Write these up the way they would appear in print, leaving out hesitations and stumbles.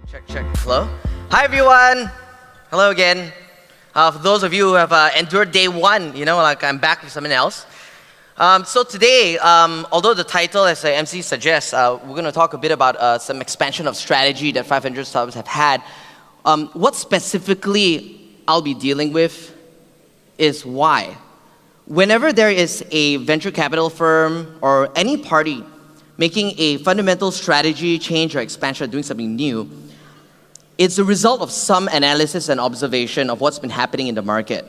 Check, check. Hello? Hi, everyone. Hello again. For those of you who have endured day one, like I'm back with something else. So today, although the title, as the MC suggests, we're going to talk a bit about some expansion of strategy that 500 startups have had. What specifically I'll be dealing with is why. Whenever there is a venture capital firm or any party making a fundamental strategy change or expansion or doing something new, it's the result of some analysis and observation of what's been happening in the market.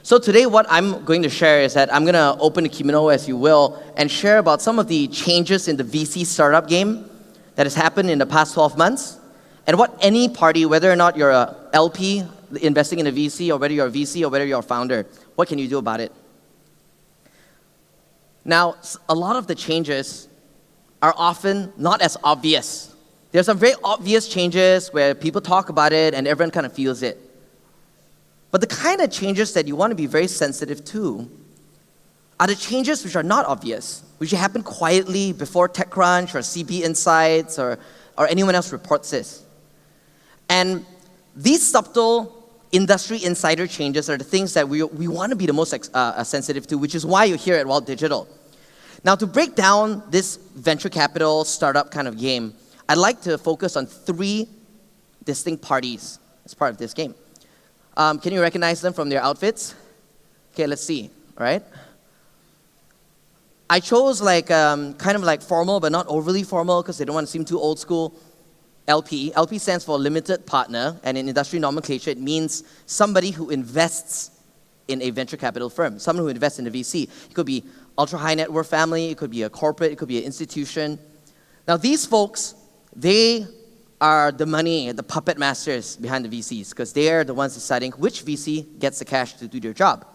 So today what I'm going to share is that I'm going to open the kimono, as you will, and share about some of the changes in the VC startup game that has happened in the past 12 months, and what any party, whether or not you're a LP investing in a VC, or whether you're a VC, or whether you're a founder, what can you do about it? Now, a lot of the changes are often not as obvious. There's some very obvious changes where people talk about it and everyone kind of feels it. But the kind of changes that you want to be very sensitive to are the changes which are not obvious, which happen quietly before TechCrunch or CB Insights or anyone else reports this. And these subtle industry insider changes are the things that we want to be the most sensitive to, which is why you're here at Wild Digital. Now, to break down this venture capital startup kind of game, I'd like to focus on three distinct parties as part of this game. Can you recognize them from their outfits? Okay, let's see, all right? I chose kind of like formal, but not overly formal, because they don't want to seem too old school. LP. LP stands for limited partner, and in industry nomenclature, it means somebody who invests in a venture capital firm, someone who invests in a VC. It could be ultra high net worth family, it could be a corporate, it could be an institution. Now these folks, they are the money, the puppet masters behind the VCs, because they are the ones deciding which VC gets the cash to do their job.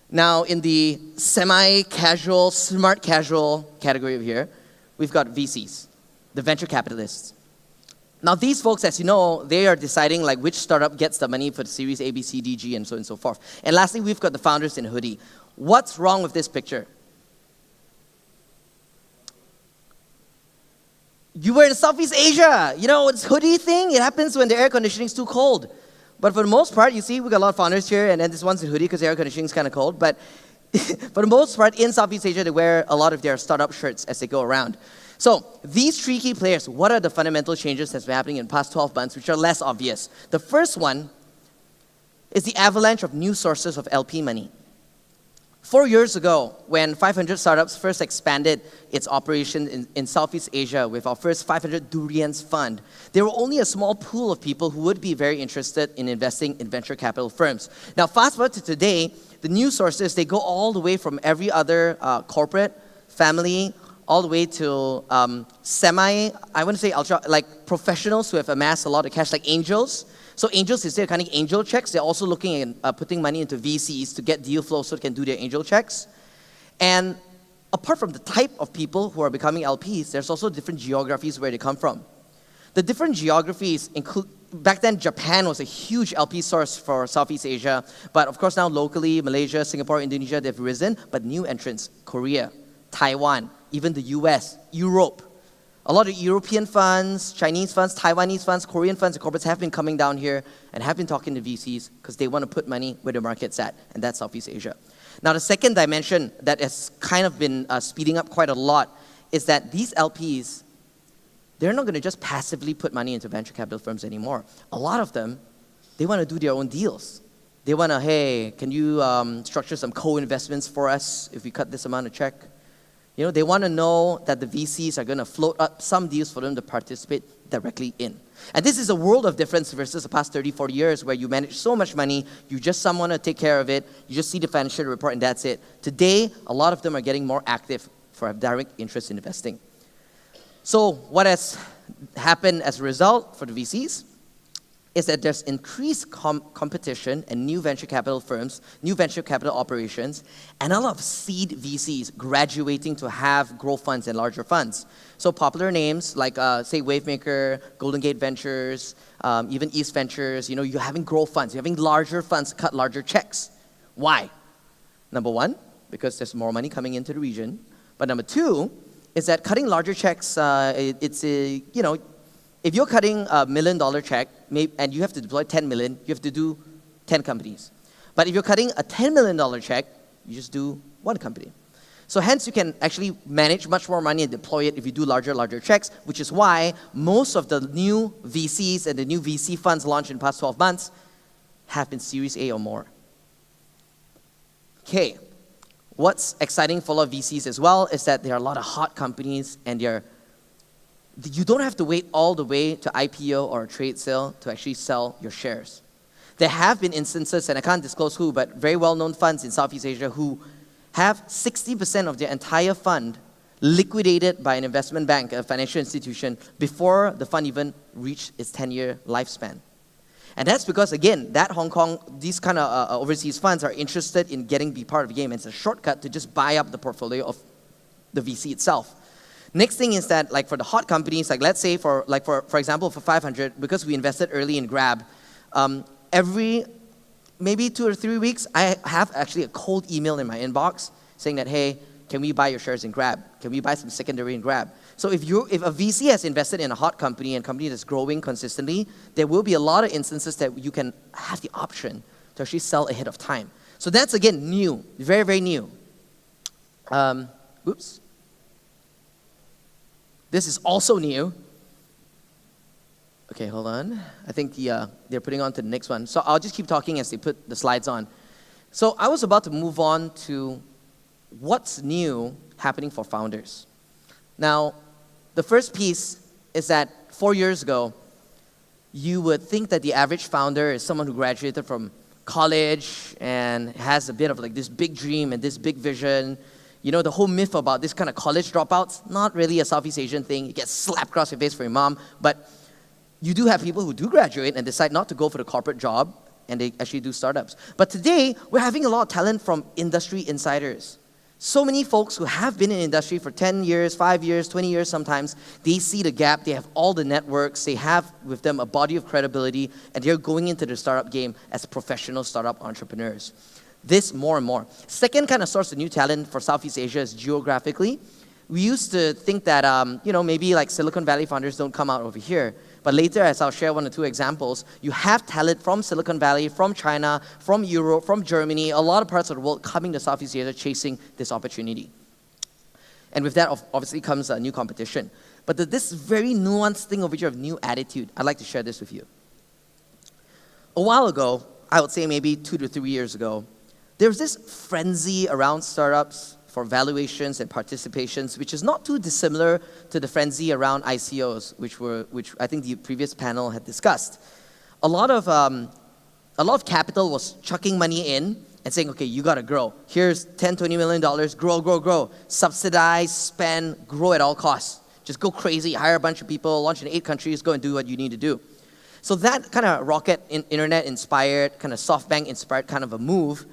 Now in the semi-casual, smart casual category over here, we've got VCs, the venture capitalists. Now these folks, as you know, they are deciding which startup gets the money for the series A, B, C, D, G, and so on and so forth. And lastly, we've got the founders in a hoodie. What's wrong with this picture? You were in Southeast Asia. It's hoodie thing. It happens when the air conditioning is too cold. But for the most part, you see, we got a lot of founders here, and then this one's in hoodie because the air conditioning is kind of cold. But for the most part, in Southeast Asia, they wear a lot of their startup shirts as they go around. So these three key players, what are the fundamental changes that's been happening in the past 12 months, which are less obvious? The first one is the avalanche of new sources of LP money. 4 years ago, when 500 Startups first expanded its operation in Southeast Asia with our first 500 Durians fund, there were only a small pool of people who would be very interested in investing in venture capital firms. Now, fast forward to today, the new sources, they go all the way from every other corporate, family, all the way to ultra, professionals who have amassed a lot of cash, like angels. So angels, instead of cutting angel checks, they're also looking at putting money into VCs to get deal flow so they can do their angel checks. And apart from the type of people who are becoming LPs, there's also different geographies where they come from. The different geographies include, back then Japan was a huge LP source for Southeast Asia, but of course now locally, Malaysia, Singapore, Indonesia, they've risen, but new entrants, Korea, Taiwan, even the US, Europe. A lot of European funds, Chinese funds, Taiwanese funds, Korean funds, and corporates have been coming down here and have been talking to VCs because they want to put money where the market's at, and that's Southeast Asia. Now, the second dimension that has kind of been speeding up quite a lot is that these LPs, they're not going to just passively put money into venture capital firms anymore. A lot of them, they want to do their own deals. They want to, hey, can you structure some co-investments for us if we cut this amount of check? They want to know that the VCs are going to float up some deals for them to participate directly in. And this is a world of difference versus the past 30, 40 years where you manage so much money, you just someone to take care of it, you just see the financial report and that's it. Today, a lot of them are getting more active for a direct interest in investing. So what has happened as a result for the VCs is that there's increased competition and new venture capital firms, new venture capital operations, and a lot of seed VCs graduating to have growth funds and larger funds. So popular names like, say, Wavemaker, Golden Gate Ventures, even East Ventures, you're having growth funds, you're having larger funds to cut larger checks. Why? Number one, because there's more money coming into the region. But number two is that cutting larger checks, if you're cutting a $1 million check and you have to deploy 10 million, you have to do 10 companies. But if you're cutting a $10 million check, you just do one company. So hence, you can actually manage much more money and deploy it if you do larger checks, which is why most of the new VCs and the new VC funds launched in the past 12 months have been Series A or more. Okay, what's exciting for a lot of VCs as well is that there are a lot of hot companies, and you don't have to wait all the way to IPO or a trade sale to actually sell your shares. There have been instances, and I can't disclose who, but very well-known funds in Southeast Asia who have 60% of their entire fund liquidated by an investment bank, a financial institution, before the fund even reached its 10-year lifespan. And that's because, again, that Hong Kong, these kind of overseas funds are interested in be part of the game. It's a shortcut to just buy up the portfolio of the VC itself. Next thing is that, like for the hot companies, like let's say for example, for 500, because we invested early in Grab, every maybe 2 or 3 weeks, I have actually a cold email in my inbox saying that, hey, can we buy your shares in Grab? Can we buy some secondary in Grab? So if a VC has invested in a hot company and a company that's growing consistently, there will be a lot of instances that you can have the option to actually sell ahead of time. So that's, again, new, very, very new. Oops. This is also new. Okay, hold on. I think they're putting on to the next one. So I'll just keep talking as they put the slides on. So I was about to move on to what's new happening for founders. Now, the first piece is that 4 years ago, you would think that the average founder is someone who graduated from college and has a bit of like this big dream and this big vision. You know, the whole myth about this kind of college dropouts, not really a Southeast Asian thing. You get slapped across your face for your mom. But you do have people who do graduate and decide not to go for the corporate job, and they actually do startups. But today, we're having a lot of talent from industry insiders. So many folks who have been in industry for 10 years, 5 years, 20 years sometimes, they see the gap, they have all the networks, they have with them a body of credibility, and they're going into the startup game as professional startup entrepreneurs. This more and more. Second kind of source of new talent for Southeast Asia is geographically. We used to think that, maybe like Silicon Valley founders don't come out over here. But later, as I'll share 1 or 2 examples, you have talent from Silicon Valley, from China, from Europe, from Germany, a lot of parts of the world coming to Southeast Asia chasing this opportunity. And with that, obviously, comes a new competition. But this very nuanced thing over here of new attitude, I'd like to share this with you. A while ago, I would say maybe 2 to 3 years ago, there was this frenzy around startups for valuations and participations, which is not too dissimilar to the frenzy around ICOs, which I think the previous panel had discussed. A lot of capital was chucking money in and saying, okay, you gotta grow. Here's $10, $20 million, grow. Subsidize, spend, grow at all costs. Just go crazy, hire a bunch of people, launch in 8 countries, go and do what you need to do. So that kind of internet-inspired, kind of SoftBank-inspired kind of a move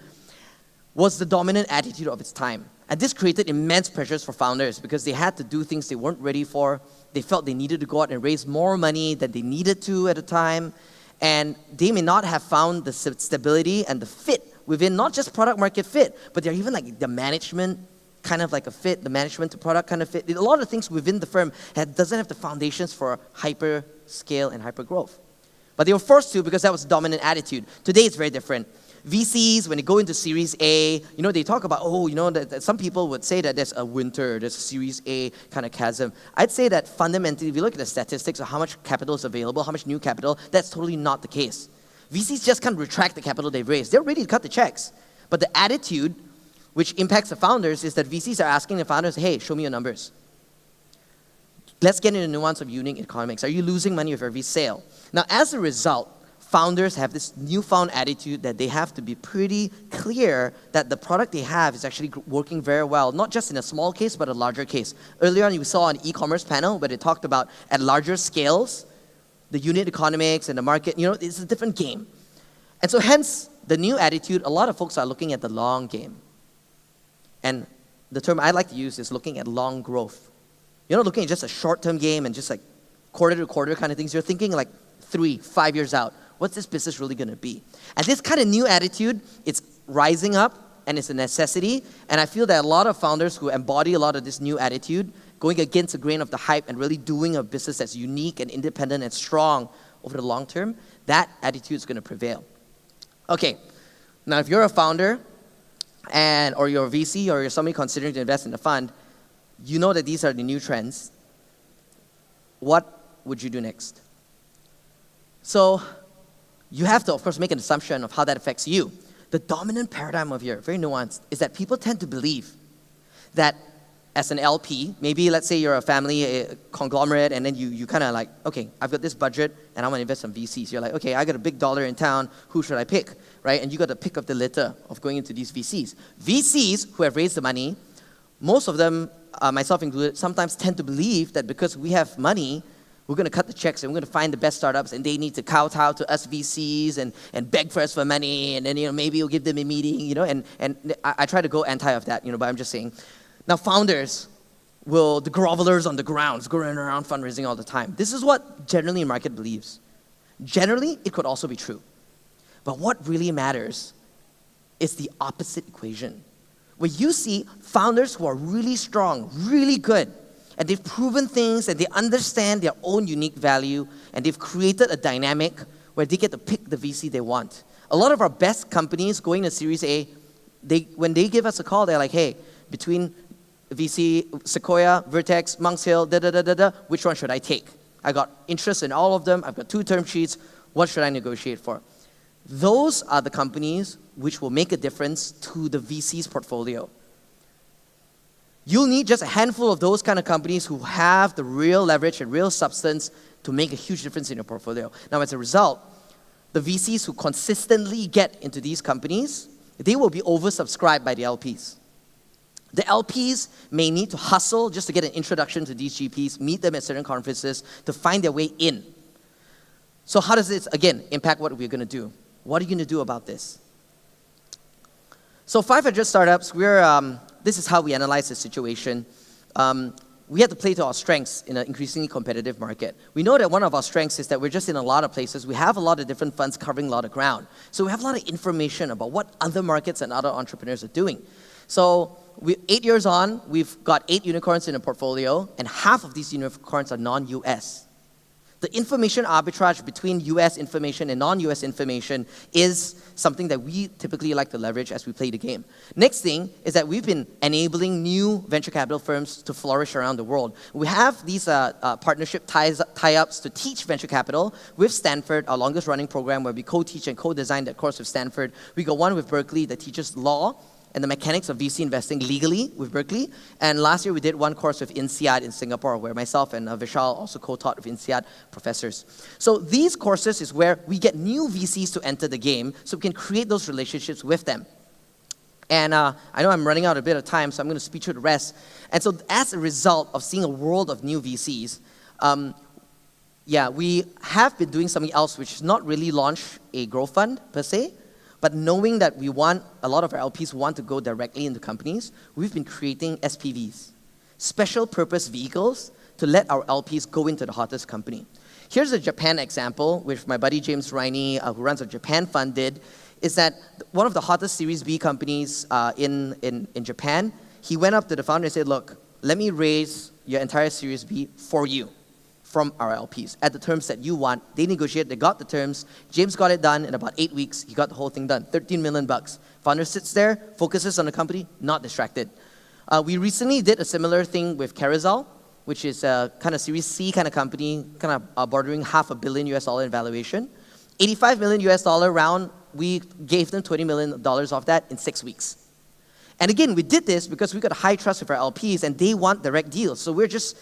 was the dominant attitude of its time. And this created immense pressures for founders because they had to do things they weren't ready for. They felt they needed to go out and raise more money than they needed to at the time. And they may not have found the stability and the fit within not just product market fit, but they're even like the management kind of like a fit, the management to product kind of fit. A lot of things within the firm doesn't have the foundations for hyper scale and hyper growth. But they were forced to because that was the dominant attitude. Today it's very different. VCs, when they go into Series A, they talk about, that some people would say that there's a Series A kind of chasm. I'd say that fundamentally, if you look at the statistics of how much capital is available, how much new capital, that's totally not the case. VCs just can't retract the capital they've raised. They're ready to cut the checks. But the attitude, which impacts the founders, is that VCs are asking the founders, hey, show me your numbers. Let's get into the nuance of unit economics. Are you losing money with every sale? Now, as a result, founders have this newfound attitude that they have to be pretty clear that the product they have is actually working very well, not just in a small case, but a larger case. Earlier on, you saw an e-commerce panel where they talked about at larger scales, the unit economics and the market, it's a different game. And so hence, the new attitude, a lot of folks are looking at the long game. And the term I like to use is looking at long growth. You're not looking at just a short-term game and just like quarter-to-quarter kind of things. You're thinking like 3, 5 years out. What's this business really going to be? And this kind of new attitude, it's rising up and it's a necessity. And I feel that a lot of founders who embody a lot of this new attitude going against the grain of the hype and really doing a business that's unique and independent and strong over the long term, that attitude is going to prevail. Okay, now if you're a founder or you're a VC or you're somebody considering to invest in a fund, you know that these are the new trends. What would you do next? So you have to, of course, make an assumption of how that affects you. The dominant paradigm of here, very nuanced, is that people tend to believe that as an LP, maybe let's say you're a family a conglomerate, and then you kind of like, okay, I've got this budget, and I want to invest in VCs. You're like, okay, I got a big dollar in town, who should I pick, right? And you got the pick of the litter of going into these VCs. VCs who have raised the money, most of them, myself included, sometimes tend to believe that because we have money, we're going to cut the checks and we're going to find the best startups, and they need to kowtow to us VCs and beg for us for money, and then maybe you'll give them a meeting, and I try to go anti of that, but I'm just saying. Now founders the grovelers on the ground, going around fundraising all the time. This is what generally the market believes. Generally, it could also be true. But what really matters is the opposite equation. Where you see founders who are really strong, really good, and they've proven things and they understand their own unique value, and they've created a dynamic where they get to pick the VC they want. A lot of our best companies going to Series A, when they give us a call, they're like, hey, between VC, Sequoia, Vertex, Monks Hill, which one should I take? I got interest in all of them. I've got 2 term sheets. What should I negotiate for? Those are the companies which will make a difference to the VC's portfolio. You'll need just a handful of those kind of companies who have the real leverage and real substance to make a huge difference in your portfolio. Now, as a result, the VCs who consistently get into these companies, they will be oversubscribed by the LPs. The LPs may need to hustle just to get an introduction to these GPs, meet them at certain conferences to find their way in. So how does this, again, impact what we're going to do? What are you going to do about this? So 500 startups, this is how we analyze the situation. We have to play to our strengths in an increasingly competitive market. We know that one of our strengths is that we're just in a lot of places. We have a lot of different funds covering a lot of ground. So we have a lot of information about what other markets and other entrepreneurs are doing. So 8 years on, we've got 8 unicorns in a portfolio, and half of these unicorns are non-US. The information arbitrage between US information and non-US information is something that we typically like to leverage as we play the game. Next thing is that we've been enabling new venture capital firms to flourish around the world. We have these partnership tie-ups to teach venture capital with Stanford, our longest running program where we co-teach and co-design that course with Stanford. We got one with Berkeley that teaches law and the mechanics of VC investing legally with Berkeley. And last year we did one course with INSEAD in Singapore where myself and Vishal also co-taught with INSEAD professors. So these courses is where we get new VCs to enter the game so we can create those relationships with them. And I know I'm running out a bit of time, so I'm going to speed through the rest. And so as a result of seeing a world of new VCs, we have been doing something else which is not really launch a growth fund per se, but knowing that a lot of our LPs want to go directly into companies, we've been creating SPVs, special purpose vehicles to let our LPs go into the hottest company. Here's a Japan example, which my buddy James Riney, who runs a Japan fund, did, is that one of the hottest Series B companies in Japan, he went up to the founder and said, look, let me raise your entire Series B for you from our LPs at the terms that you want. They negotiated, they got the terms. James got it done in about 8 weeks. He got the whole thing done, $13 million. Founder sits there, focuses on the company, not distracted. We recently did a similar thing with Carousel, which is a kind of Series C kind of company, kind of bordering $500 million in valuation. $85 million round, we gave them $20 million off that in 6 weeks. And again, we did this because we got high trust with our LPs and they want direct deals. So we're just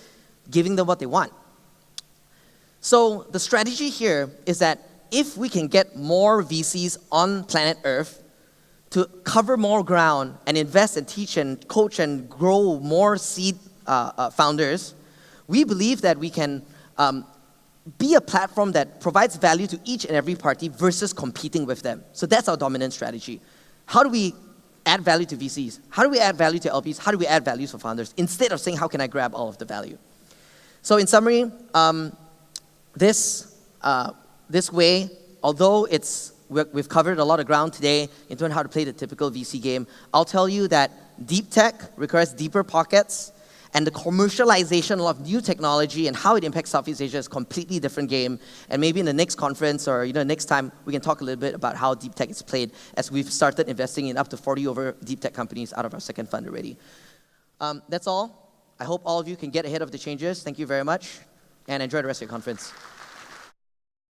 giving them what they want. So the strategy here is that if we can get more VCs on planet Earth to cover more ground and invest and teach and coach and grow more seed founders, we believe that we can be a platform that provides value to each and every party versus competing with them. So that's our dominant strategy. How do we add value to VCs? How do we add value to LPs? How do we add value for founders? Instead of saying, how can I grab all of the value? So in summary, this way, although we've covered a lot of ground today in terms of how to play the typical VC game, I'll tell you that deep tech requires deeper pockets, And the commercialization of new technology and how it impacts Southeast Asia is a completely different game. And maybe in the next conference or next time, we can talk a little bit about how deep tech is played as we've started investing in up to 40 over deep tech companies out of our second fund already. That's all. I hope all of you can get ahead of the changes. Thank you very much, and enjoy the rest of your conference.